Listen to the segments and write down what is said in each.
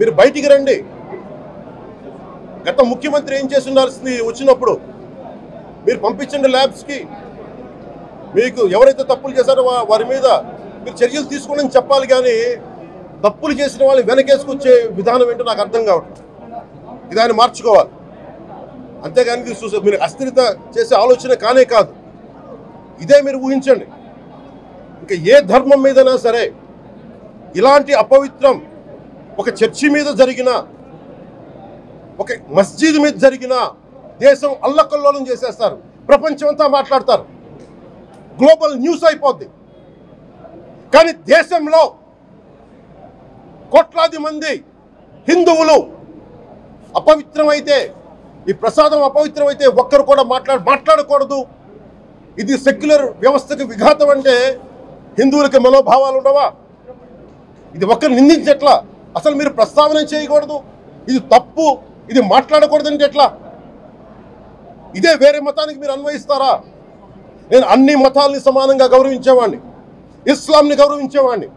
మీరు బయటికి రండి. గత ముఖ్యమంత్రి ఏం చేసి ఉండాల్సింది వచ్చినప్పుడు మీరు పంపించండి ల్యాబ్స్కి. మీకు ఎవరైతే తప్పులు చేశారో వారి మీద మీరు చర్యలు తీసుకోండి అని చెప్పాలి. కానీ తప్పులు చేసిన వాళ్ళు వెనకేసుకొచ్చే విధానం ఏంటో నాకు అర్థం కావట్లేదు. ఇది ఆయన మార్చుకోవాలి. అంతేగాని మీరు అస్థిరత చేసే ఆలోచన కానే కాదు. ఇదే మీరు ఊహించండి. ఇంకా ఏ ధర్మం మీదైనా సరే ఇలాంటి అపవిత్రం ఒక చర్చి మీద జరిగిన, ఒక మస్జిద్ మీద జరిగిన దేశం అల్లకల్లోలం చేసేస్తారు. ప్రపంచం అంతా మాట్లాడతారు. గ్లోబల్ న్యూస్ అయిపోద్ది. కానీ దేశంలో కోట్లాది మంది హిందువులు అపవిత్రమైతే, ఈ ప్రసాదం అపవిత్రమైతే ఒక్కరు కూడా మాట్లాడకూడదు. ఇది సెక్యులర్ వ్యవస్థకు విఘాతం అంటే హిందువులకి మనోభావాలు ఉండవా? ఇది ఒక్కరు నిందించట్లా. అసలు మీరు ప్రస్తావన చేయకూడదు, ఇది తప్పు, ఇది మాట్లాడకూడదంటే ఎట్లా? ఇదే వేరే మతానికి మీరు అన్వయిస్తారా? నేను అన్ని మతాలని సమానంగా గౌరవించేవాడిని. ఇస్లాంని గౌరవించేవాడిని,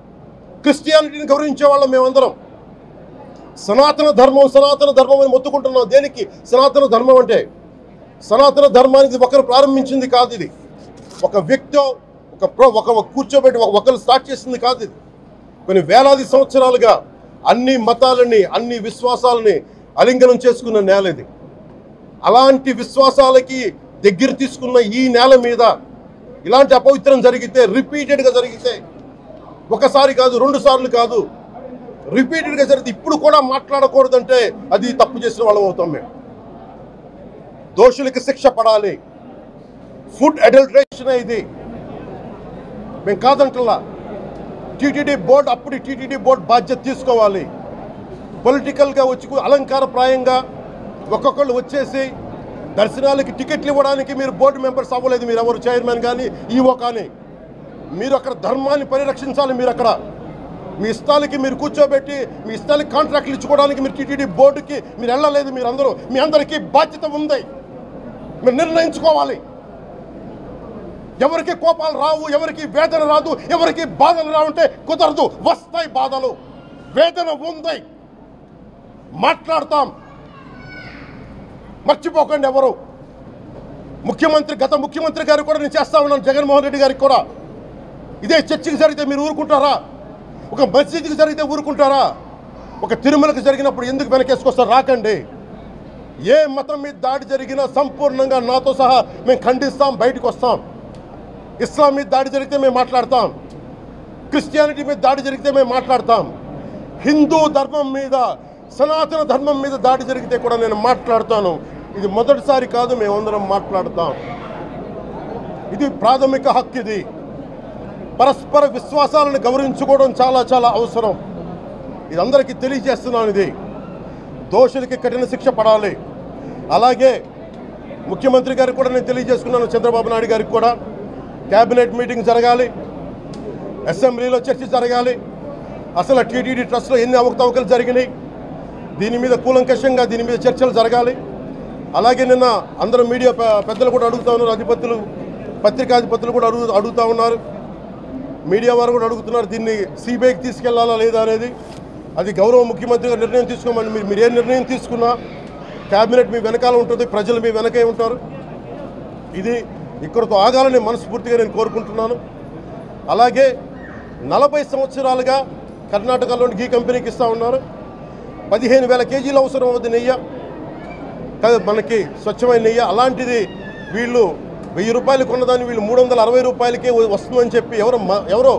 క్రిస్టియానిటీని గౌరవించేవాళ్ళం మేమందరం. సనాతన ధర్మం అని మొత్తుకుంటున్నాం. దేనికి సనాతన ధర్మం అంటే? సనాతన ధర్మానికి ఒకరు ప్రారంభించింది కాదు. ఇది ఒక వ్యక్తి ఒక కూర్చోబెట్టి ఒకరు స్టార్ట్ చేసింది కాదు. ఇది కొన్ని వేలాది సంవత్సరాలుగా అన్ని మతాలని, అన్ని విశ్వాసాలని అలింగనం చేసుకున్న నేల ఇది. అలాంటి విశ్వాసాలకి దగ్గర తీసుకున్న ఈ నేల మీద ఇలాంటి అపవిత్రం జరిగితే, రిపీటెడ్గా జరిగితే, ఒకసారి కాదు, 2 సార్లు కాదు, రిపీటెడ్గా జరిగితే ఇప్పుడు కూడా మాట్లాడకూడదంటే అది తప్పు చేసిన వాళ్ళం అవుతాం మేము. దోషులకి శిక్ష పడాలి. ఫుడ్ అడల్టరేషన్ ఇది మేము కాదంటలా. టీటీడీ బోర్డు, అప్పుడు టీటీడీ బోర్డు బాధ్యత తీసుకోవాలి. పొలిటికల్గా వచ్చి అలంకారప్రాయంగా ఒక్కొక్కళ్ళు వచ్చేసి దర్శనాలకి టికెట్లు ఇవ్వడానికి మీరు బోర్డు మెంబర్స్ అవ్వలేదు. మీరు ఎవరు చైర్మన్ కానీ ఈవో కానీ. మీరు అక్కడ ధర్మాన్ని పరిరక్షించాలి. మీరు అక్కడ మీ ఇష్టాలకి మీరు కూర్చోబెట్టి మీ ఇష్టాలకి కాంట్రాక్ట్లు ఇచ్చుకోవడానికి మీరు టీటీడీ బోర్డుకి మీరు వెళ్ళలేదు. మీరు అందరూ, మీ అందరికీ బాధ్యత ఉంది. మీరు నిర్ణయించుకోవాలి. ఎవరికి కోపాలు రావు, ఎవరికి వేదన రాదు, ఎవరికి బాధలు రావుంటే కుదరదు. వస్తాయి బాధలు, వేదన ఉంది, మాట్లాడతాం. మర్చిపోకండి ఎవరు. గత ముఖ్యమంత్రి గారు కూడా నేను చేస్తా ఉన్నాను, జగన్మోహన్ రెడ్డి గారికి కూడా. ఇదే చర్చికి జరిగితే మీరు ఊరుకుంటారా? ఒక మసీదుకి జరిగితే ఊరుకుంటారా? ఒక తిరుమలకి జరిగినప్పుడు ఎందుకు వెనకేసుకొస్తారు? రాకండి. ఏ మతం మీద దాడి జరిగినా సంపూర్ణంగా నాతో సహా మేము ఖండిస్తాం, బయటకు వస్తాం. ఇస్లాం మీద దాడి జరిగితే మేము మాట్లాడతాం. క్రిస్టియానిటీ మీద దాడి జరిగితే మేము మాట్లాడతాం. హిందూ ధర్మం మీద, సనాతన ధర్మం మీద దాడి జరిగితే కూడా నేను మాట్లాడతాను. ఇది మొదటిసారి కాదు, మేమందరం మాట్లాడతాం. ఇది ప్రాథమిక హక్కు. ఇది పరస్పర విశ్వాసాలను గౌరవించుకోవడం చాలా చాలా అవసరం. ఇది అందరికీ తెలియజేస్తున్నాను. ఇది దోషులకి కఠిన శిక్ష పడాలి. అలాగే ముఖ్యమంత్రి గారికి కూడా నేను తెలియజేసుకున్నాను, చంద్రబాబు నాయుడు గారికి కూడా క్యాబినెట్ మీటింగ్ జరగాలి, అసెంబ్లీలో చర్చ జరగాలి. అసలు టీటీడీ ట్రస్ట్లో ఎన్ని అవకతవకలు జరిగినాయి, దీని మీద కూలంకషంగా దీని మీద చర్చలు జరగాలి. అలాగే నిన్న అందరూ మీడియా పెద్దలు కూడా అడుగుతూ ఉన్నారు, పత్రికాధిపతులు కూడా అడుగుతూ ఉన్నారు, మీడియా వారు కూడా అడుగుతున్నారు, దీన్ని సిబిఐకి తీసుకెళ్లాలా లేదా అనేది. అది గౌరవ ముఖ్యమంత్రి గారు నిర్ణయం తీసుకోమని. మీరు ఏ నిర్ణయం తీసుకున్నా క్యాబినెట్ మీ వెనకాల ఉంటుంది, ప్రజలు మీ వెనకే ఉంటారు. ఇది ఇక్కడితో ఆగాలని మనస్ఫూర్తిగా నేను కోరుకుంటున్నాను. అలాగే 40 సంవత్సరాలుగా కర్ణాటకలోని గీ కంపెనీకి ఇస్తూ ఉన్నారు. 15,000 కేజీలు అవసరం అవుతుంది నెయ్యి, మనకి స్వచ్ఛమైన నెయ్యి. అలాంటిది వీళ్ళు 1000 రూపాయలు కొన్నదాన్ని వీళ్ళు 360 రూపాయలకే వస్తుందని చెప్పి ఎవరో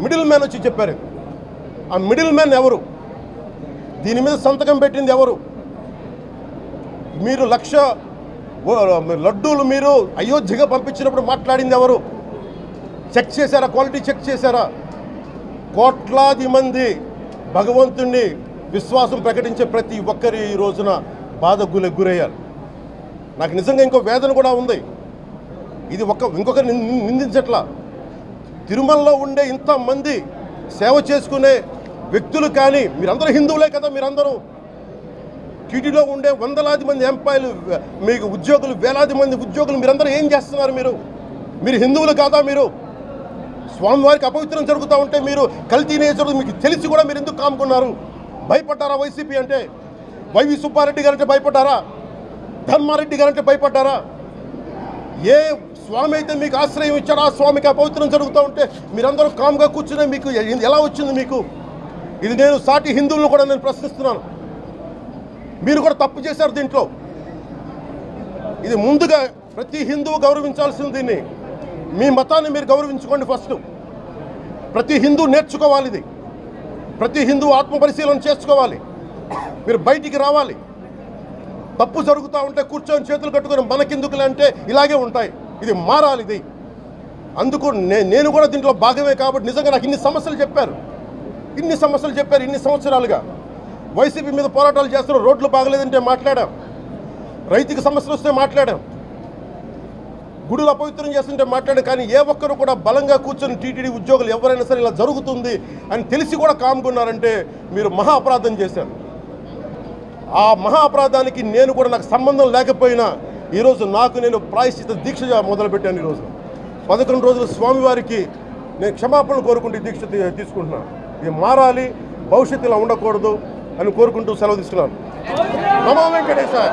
మిడిల్ మ్యాన్ వచ్చి చెప్పారు. ఆ మిడిల్ మ్యాన్ ఎవరు? దీని మీద సంతకం పెట్టింది ఎవరు? మీరు 1,00,000 లడ్డూలు మీరు అయోధ్యగా పంపించినప్పుడు మాట్లాడింది ఎవరు? చెక్ చేశారా? క్వాలిటీ చెక్ చేశారా? కోట్లాది మంది భగవంతుణ్ణి విశ్వాసం ప్రకటించే ప్రతి ఒక్కరి ఈ రోజున బాధకు గురయ్యారు. నాకు నిజంగా ఇంకో వేదన కూడా ఉంది. ఇది ఇంకొకరు నిందించట్లా. తిరుమలలో ఉండే ఇంతమంది సేవ చేసుకునే వ్యక్తులు కానీ మీరందరూ హిందువులే కదా. మీరందరూ టీటీలో ఉండే వందలాది మంది ఎంప్లాయీలు, మీకు ఉద్యోగులు, వేలాది మంది ఉద్యోగులు, మీరందరూ ఏం చేస్తున్నారు? మీరు హిందువులు కాదా? మీరు స్వామివారికి అపవిత్రం జరుగుతూ ఉంటే మీరు కల్తీ నేచరు మీకు తెలిసి కూడా మీరు ఎందుకు కాముకున్నారు? భయపడ్డారా వైసీపీ అంటే? వైవి సుబ్బారెడ్డి గారంటే భయపడ్డారా? ధర్మారెడ్డి గారంటే భయపడ్డారా? ఏ స్వామి అయితే మీకు ఆశ్రయం ఇచ్చారో ఆ స్వామికి అపవిత్రం జరుగుతూ ఉంటే మీరందరూ కామ్గా కూర్చునే మీకు ఎలా వచ్చింది మీకు? ఇది నేను సాటి హిందువులను కూడా నేను ప్రశ్నిస్తున్నాను. మీరు కూడా తప్పు చేశారు దీంట్లో. ఇది ముందుగా ప్రతి హిందువు గౌరవించాల్సింది. దీన్ని మీ మతాన్ని మీరు గౌరవించుకోండి ఫస్ట్. ప్రతి హిందూ నేర్చుకోవాలి ఇది. ప్రతి హిందూ ఆత్మపరిశీలన చేసుకోవాలి. మీరు బయటికి రావాలి. తప్పు జరుగుతూ ఉంటే కూర్చొని చేతులు కట్టుకొని మనకెందుకులే అంటే ఇలాగే ఉంటాయి. ఇది మారాలి. ఇది అందుకు నేను కూడా దీంట్లో భాగమే. కాబట్టి నిజంగా నాకు ఇన్ని సమస్యలు చెప్పారు ఇన్ని సంవత్సరాలుగా. వైసీపీ మీద పోరాటాలు చేస్తున్న రోడ్లు బాగలేదంటే మాట్లాడాం, రైతుకి సమస్యలు వస్తే మాట్లాడాం, గుడులు అపవిత్రం చేస్తుంటే మాట్లాడాం. కానీ ఏ ఒక్కరు కూడా బలంగా కూర్చొని టీటీడీ ఉద్యోగులు ఎవరైనా సరే ఇలా జరుగుతుంది అని తెలిసి కూడా కామ్గున్నారంటే మీరు మహా అపరాధం చేశారు. ఆ మహా అపరాధానికి నేను కూడా నాకు సంబంధం లేకపోయినా ఈరోజు నేను ప్రాయశ్చిత దీక్ష మొదలుపెట్టాను. ఈరోజు 11 రోజులు స్వామివారికి నేను క్షమాపణలు కోరుకుంటూ దీక్ష తీసుకుంటున్నాను. ఇది మారాలి, భవిష్యత్తు ఇలా ఉండకూడదు అని కోరుకుంటూ సెలవు తీసుకున్నాను. నమో వెంకటేశాయ.